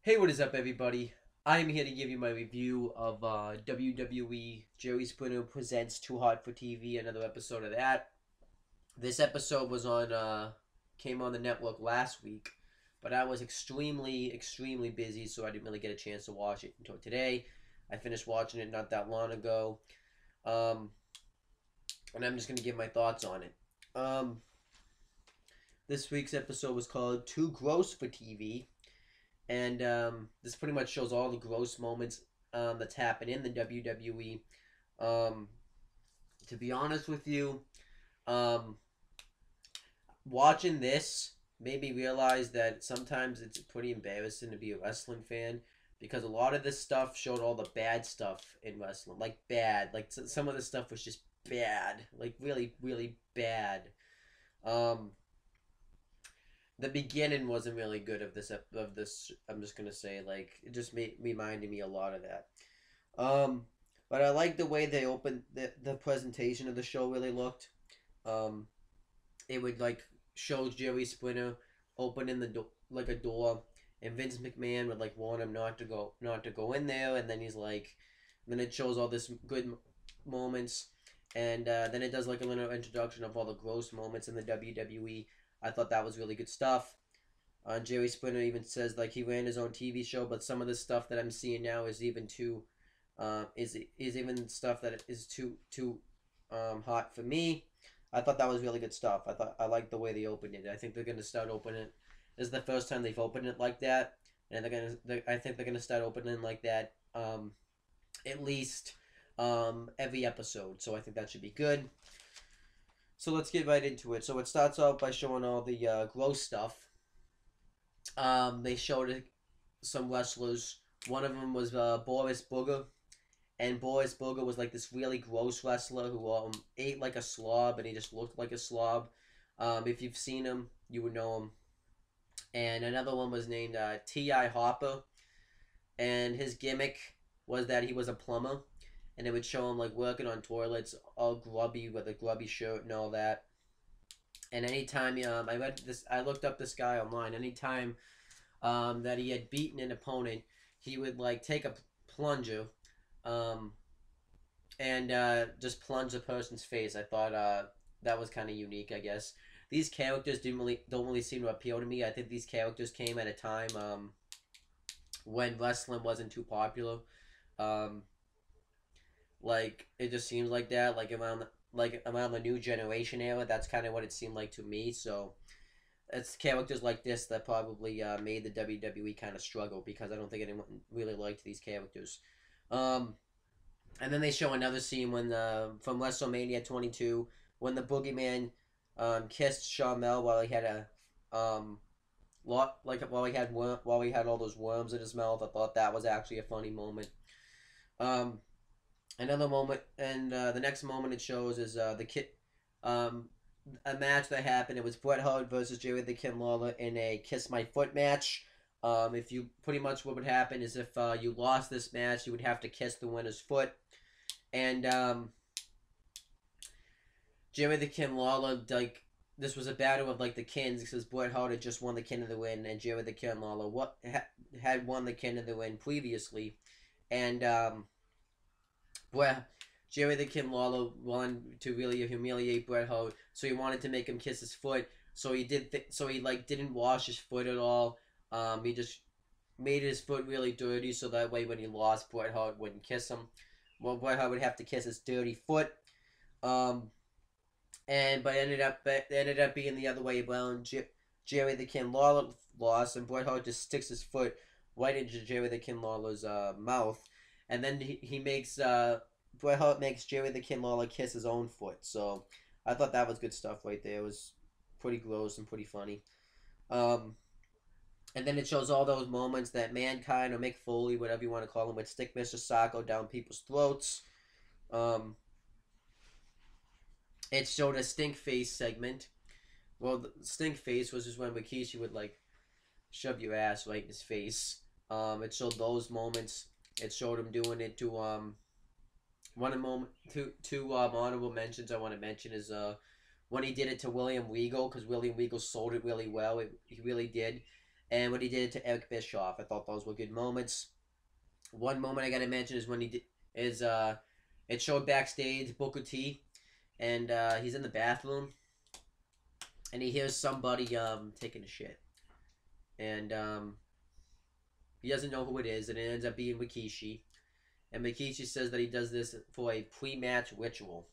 Hey, what is up, everybody? I am here to give you my review of WWE Jerry Springer Presents Too Hot for TV, another episode of that. This episode came on the network last week, but I was extremely busy, so I didn't really get a chance to watch it until today. I finished watching it not that long ago, um, and I'm just going to give my thoughts on it. Um, this week's episode was called Too Gross for TV. And this pretty much shows all the gross moments that's happened in the WWE. Um, to be honest with you, um, watching this made me realize that sometimes it's pretty embarrassing to be a wrestling fan because a lot of this stuff showed all the bad stuff in wrestling, like bad. Like some of the stuff was just bad, like really bad. Um, the beginning wasn't really good of this. I'm just gonna say, like, it just reminded me a lot of that. Um, but I like the way they opened the presentation of the show. Really looked. Um, it would like show Jerry Springer opening the door like a door, and Vince McMahon would like warn him not to go in there, and then he's like, then it shows all this good moments, and then it does like a little introduction of all the gross moments in the WWE. I thought that was really good stuff. Jerry Springer even says like he ran his own TV show, but some of the stuff that I'm seeing now is even too, is even stuff that is too hot for me. I thought that was really good stuff. I liked the way they opened it. I think they're gonna start opening it. This is the first time they've opened it like that, and I think they're gonna start opening like that. At least every episode. So I think that should be good. So let's get right into it. So it starts out by showing all the gross stuff. They showed some wrestlers. One of them was Boris Booger, and Boris Booger was like this really gross wrestler who ate like a slob, and he just looked like a slob. If you've seen him, you would know him. And another one was named T.I. Hopper, and his gimmick was that he was a plumber, and it would show him like working on toilets, all grubby with a grubby shirt and all that. And anytime I looked up this guy online. Anytime that he had beaten an opponent, he would like take a plunger, um, and just plunge the person's face. I thought that was kind of unique. I guess these characters don't really seem to appeal to me. I think these characters came at a time when wrestling wasn't too popular. Um, like it just seems like that. Like around the new generation era, that's kind of what it seemed like to me. So it's characters like this that probably made the WWE kind of struggle because I don't think anyone really liked these characters. Um, and then they show another scene when from WrestleMania 22 when the Boogeyman kissed Sharmell while he had while he had all those worms in his mouth. I thought that was actually a funny moment. Um, Another moment, and the next moment it shows is the kid, um, a match that happened. It was Bret Hart versus Jerry the King Lawler in a Kiss My Foot match. If you pretty much what would happen is if you lost this match, you would have to kiss the winner's foot, and Jerry the King Lawler like this was a battle of like the kins because Bret Hart had just won the King of the Win, and Jerry the King Lawler had won the King of the Win previously, and Bret Jerry the King Lawler wanted to really humiliate Bret Hart, so he wanted to make him kiss his foot. So he like didn't wash his foot at all. He just made his foot really dirty, so that way when he lost, Bret Hart wouldn't kiss him. Well, Bret Hart would have to kiss his dirty foot. Um, but it ended up being the other way around. Jerry the King Lawler lost, and Bret Hart just sticks his foot right into Jerry the King Lawler's mouth, and then he makes Bret Hart makes Jerry the King Lawler kiss his own foot. So I thought that was good stuff right there. It was pretty gross and pretty funny. Um, and then it shows all those moments that Mankind or Mick Foley, whatever you want to call him, would stick Mr. Sacco down people's throats. Um, it showed a stink face segment. Well, the stink face was just when Rikishi would like shove your ass right in his face. It showed those moments. It showed him doing it to one moment two honorable mentions I want to mention is when he did it to William Regal because William Regal sold it really well. He really did, and what he did to Eric Bischoff. I thought those were good moments. One moment I gotta mention is when he did is it showed backstage Booker T, and he's in the bathroom, and he hears somebody taking a shit, and he doesn't know who it is, and it ends up being Rikishi. And Rikishi says that he does this for a pre-match ritual.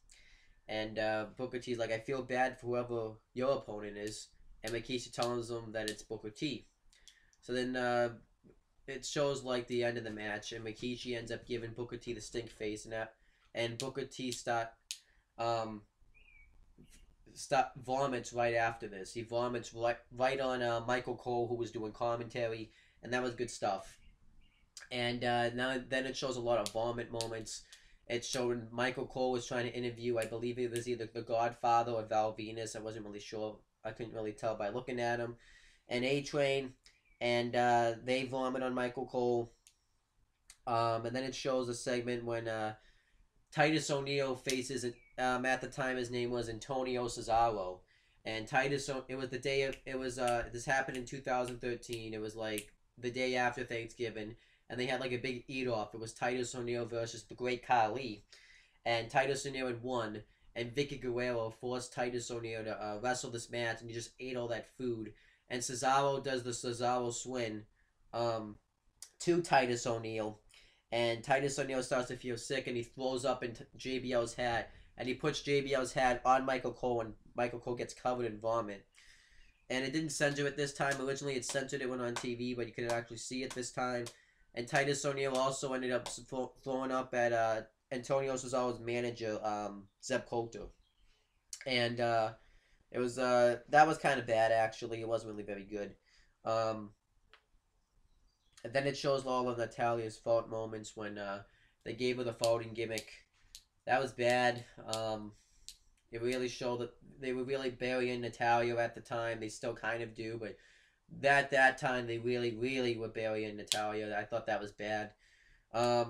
And Booker T's like, I feel bad for whoever your opponent is. And Rikishi tells him that it's Booker T. So then it shows like the end of the match, and Rikishi ends up giving Booker T the stink face, and Booker T vomits right after this. He vomits right on Michael Cole, who was doing commentary, and that was good stuff. And then it shows a lot of vomit moments. It showed Michael Cole was trying to interview, I believe it was either the Godfather or Val Venus. I wasn't really sure. I couldn't really tell by looking at him. And A-Train, and they vomit on Michael Cole. And then it shows a segment when Titus O'Neil faces, at the time his name was Antonio Cesaro. And it was the day of, this happened in 2013. It was like the day after Thanksgiving. And they had like a big eat-off. It was Titus O'Neil versus the Great Khali. And Titus O'Neil had won. And Vicky Guerrero forced Titus O'Neil to wrestle this match. And he just ate all that food. And Cesaro does the Cesaro swing to Titus O'Neil. And Titus O'Neil starts to feel sick. And he throws up into JBL's hat. And he puts JBL's hat on Michael Cole. And Michael Cole gets covered in vomit. And it didn't censor it this time. Originally it censored it when on TV. But you could actually see it this time. And Titus O'Neil also ended up throwing up at Antonio Cesaro's manager, Zeb Coulter. And it was that was kind of bad, actually. It wasn't really very good. And then it shows all of Natalia's fault moments when they gave her the folding gimmick. That was bad. It really showed that they were really burying Natalia at the time. They still kind of do, but that time they really were burying Natalia. I thought that was bad. I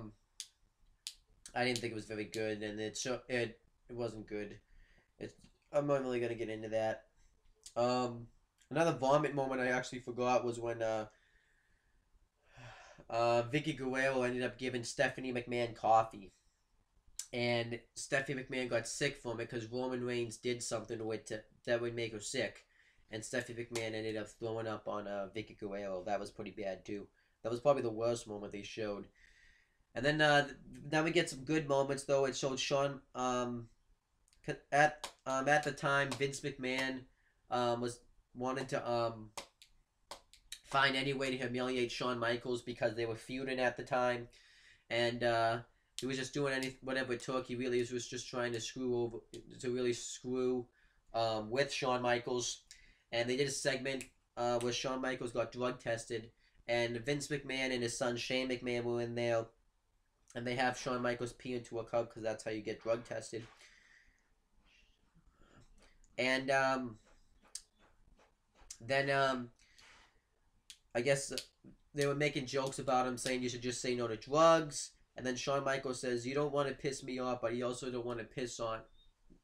didn't think it was very good, and it wasn't good. I'm not really gonna get into that. Another vomit moment I actually forgot was when Vicky Guerrero ended up giving Stephanie McMahon coffee, and Stephanie McMahon got sick from it because Roman Reigns did something to it that would make her sick. And Stephanie McMahon ended up throwing up on Vicky Guerrero. That was pretty bad, too. That was probably the worst moment they showed. And then we get some good moments, though. It showed Shawn... at the time, Vince McMahon was wanting to find any way to humiliate Shawn Michaels because they were feuding at the time. And he was just doing whatever it took. He really was just trying to screw with Shawn Michaels. And they did a segment where Shawn Michaels got drug tested. And Vince McMahon and his son Shane McMahon were in there. And they have Shawn Michaels pee into a cup because that's how you get drug tested. And then I guess they were making jokes about him, saying you should just say no to drugs. And then Shawn Michaels says, you don't want to piss me off, but you also don't want to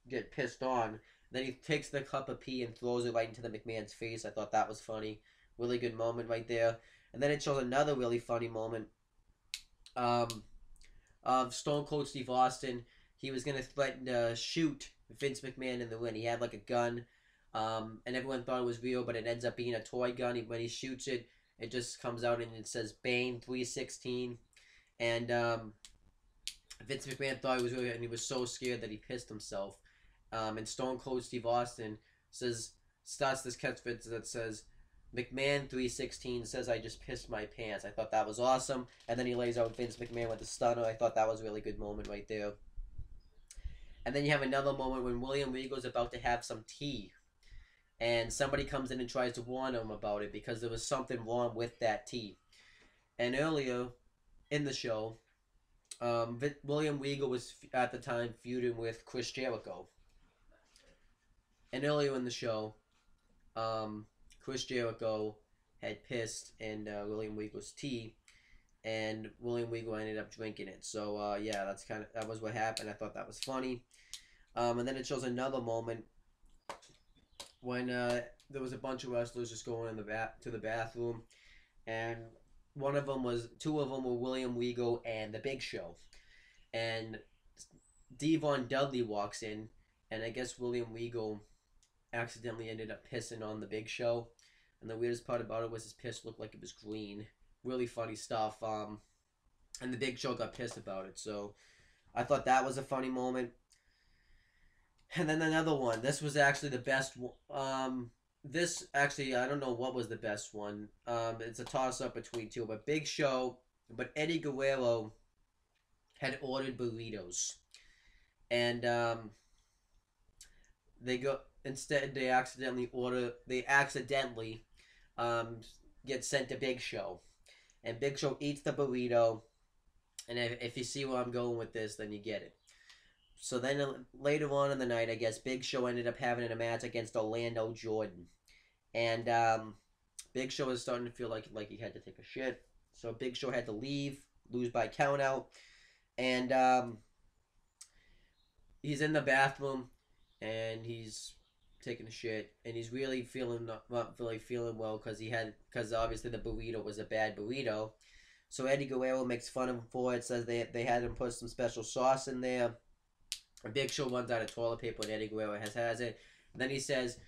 get pissed on. Then he takes the cup of pee and throws it right into the McMahon's face. I thought that was funny. Really good moment right there. And then it shows another really funny moment of Stone Cold Steve Austin. He was going to threaten to shoot Vince McMahon in the ring. He had like a gun, and everyone thought it was real, but it ends up being a toy gun. When he shoots it, it just comes out and it says Bane 316. And Vince McMahon thought it was real, and he was so scared that he pissed himself. And Stone Cold Steve Austin starts this catchphrase that says, McMahon 316 says I just pissed my pants. I thought that was awesome. And then he lays out Vince McMahon with a stunner. I thought that was a really good moment right there. And then you have another moment when William Regal's about to have some tea. And somebody comes in and tries to warn him about it because there was something wrong with that tea. And earlier in the show, William Regal was at the time feuding with Chris Jericho. And earlier in the show, Chris Jericho had pissed in William Regal's tea, and William Regal ended up drinking it. So yeah, that was what happened. I thought that was funny. And then it shows another moment when there was a bunch of wrestlers just going in to the bathroom, and two of them were William Regal and the Big Show, and Devon Dudley walks in, and I guess William Regal accidentally ended up pissing on the Big Show, and the weirdest part about it was his piss looked like it was green. Really funny stuff. And the Big Show got pissed about it, so I thought that was a funny moment. And then another one. This was actually the best. This actually, I don't know what was the best one. It's a toss up between two, but Big Show, but Eddie Guerrero had ordered burritos, and they go instead. They accidentally um, get sent to Big Show, and Big Show eats the burrito. And if you see where I'm going with this, then you get it. So then later on in the night, I guess Big Show ended up having a match against Orlando Jordan, and Big Show was starting to feel like he had to take a shit. So Big Show had to leave, lose by countout, and he's in the bathroom, and he's taking a shit, and he's really not really feeling well because obviously the burrito was a bad burrito. So Eddie Guerrero makes fun of him for it, says they had him put some special sauce in there. A Big Show runs out of toilet paper, and Eddie Guerrero has it. And then he says,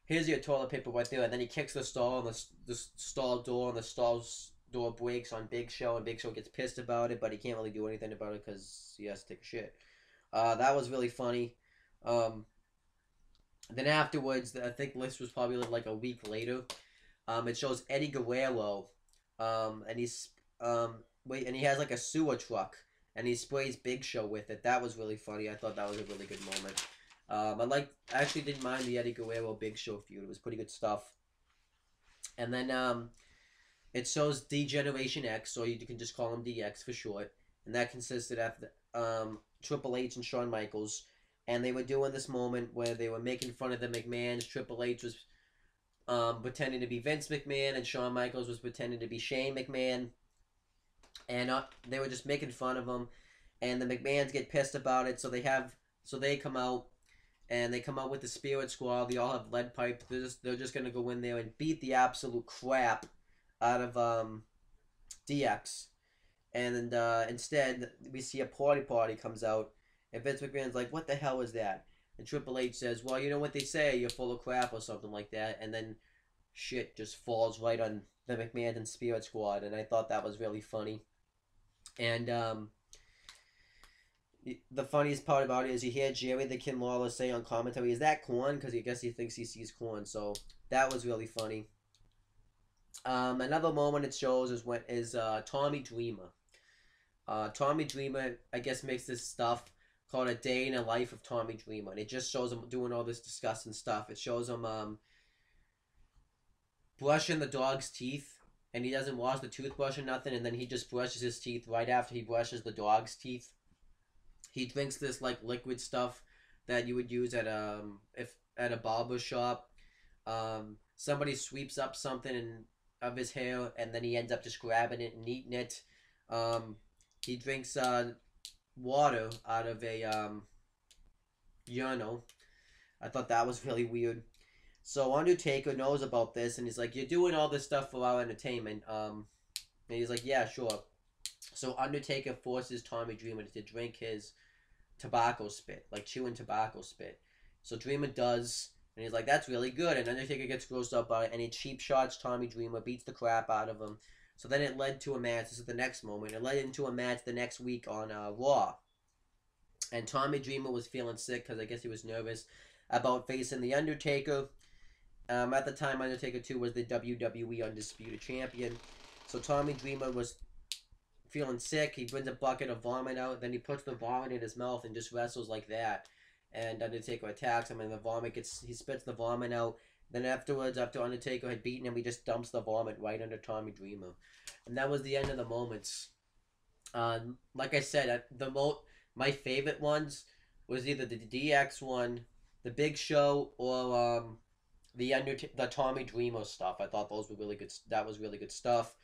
"Here's your toilet paper right there." And then he kicks the stall, and the stall door, and the stall door breaks on Big Show, and Big Show gets pissed about it, but he can't really do anything about it because he has to take a shit. That was really funny. Then afterwards, I think this was probably like a week later. It shows Eddie Guerrero, and and he has like a sewer truck, and he sprays Big Show with it. That was really funny. I thought that was a really good moment. I actually didn't mind the Eddie Guerrero Big Show feud. It was pretty good stuff. And then it shows D-Generation X, or you can just call him DX for short. And that consisted of Triple H and Shawn Michaels. And they were doing this moment where they were making fun of the McMahons. Triple H was pretending to be Vince McMahon, and Shawn Michaels was pretending to be Shane McMahon. And they were just making fun of him, and the McMahons get pissed about it. So they come out, and they come out with the Spirit Squad. They all have lead pipe. They're just gonna go in there and beat the absolute crap out of DX. And instead, we see a party comes out, and Vince McMahon's like, "What the hell is that?" And Triple H says, "Well, you know what they say, you're full of crap," or something like that. And then shit just falls right on the McMahon and Spirit Squad, and I thought that was really funny. And the funniest part about it is you hear Jerry the King Lawler say on commentary, "Is that corn?" Because I guess he thinks he sees corn. So that was really funny. Another moment it shows is Tommy Dreamer. Tommy Dreamer, I guess, makes this stuff called A Day in the Life of Tommy Dreamer, and it just shows him doing all this disgusting stuff. It shows him brushing the dog's teeth, and he doesn't wash the toothbrush or nothing, and then he just brushes his teeth right after he brushes the dog's teeth. He drinks this like liquid stuff that you would use at a barber shop. Somebody sweeps up something of his hair, and then he ends up just grabbing it and eating it. He drinks water out of a urinal. I thought that was really weird. So Undertaker knows about this, and he's like, "You're doing all this stuff for our entertainment." And he's like, "Yeah, sure." So Undertaker forces Tommy Dreamer to drink his tobacco spit, like chewing tobacco spit. So Dreamer does, and he's like, "That's really good." And Undertaker gets grossed up by it, and he cheap shots Tommy Dreamer, beats the crap out of him. So then it led to a match. This is the next moment. It led into a match the next week on Raw. And Tommy Dreamer was feeling sick because I guess he was nervous about facing The Undertaker. At the time, Undertaker 2 was the WWE Undisputed Champion. So Tommy Dreamer was feeling sick. He brings a bucket of vomit out. Then he puts the vomit in his mouth and just wrestles like that. And Undertaker attacks him, and he spits the vomit out. Then afterwards, after Undertaker had beaten him, he just dumps the vomit right under Tommy Dreamer. And that was the end of the moments. Like I said, my favorite ones was either the DX one, the Big Show, or the Tommy Dreamer stuff. I thought those were really good. That was really good stuff.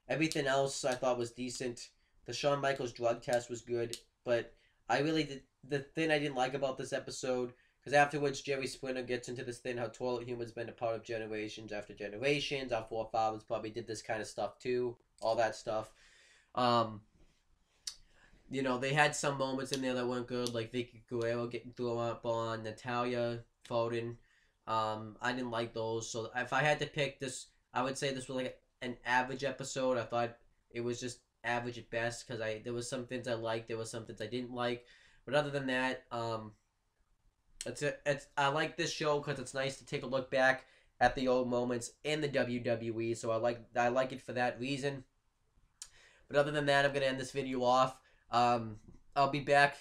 Everything else I thought was decent. The Shawn Michaels drug test was good, but I really did. The thing I didn't like about this episode, Because afterwards, Jerry Springer gets into this thing how toilet humor's been a part of generations after generations. Our forefathers probably did this kind of stuff too. All that stuff. Um, they had some moments in there that weren't good, like Vicky Guerrero getting thrown up on, Natalia Foden. I didn't like those. So if I had to pick this, I would say this was like an average episode. I thought it was just average at best because there was some things I liked, there was some things I didn't like, but other than that, I like this show because it's nice to take a look back at the old moments in the WWE. So I like it for that reason. But other than that, I'm gonna end this video off. I'll be back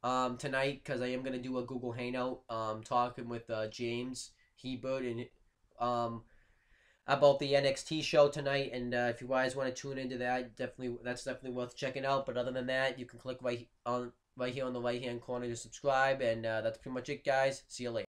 tonight because I am gonna do a Google Hangout talking with James Hebert and about the NXT show tonight. And if you guys want to tune into that, that's definitely worth checking out. But other than that, you can click right here on the right hand corner to subscribe. And that's pretty much it, guys. See you later.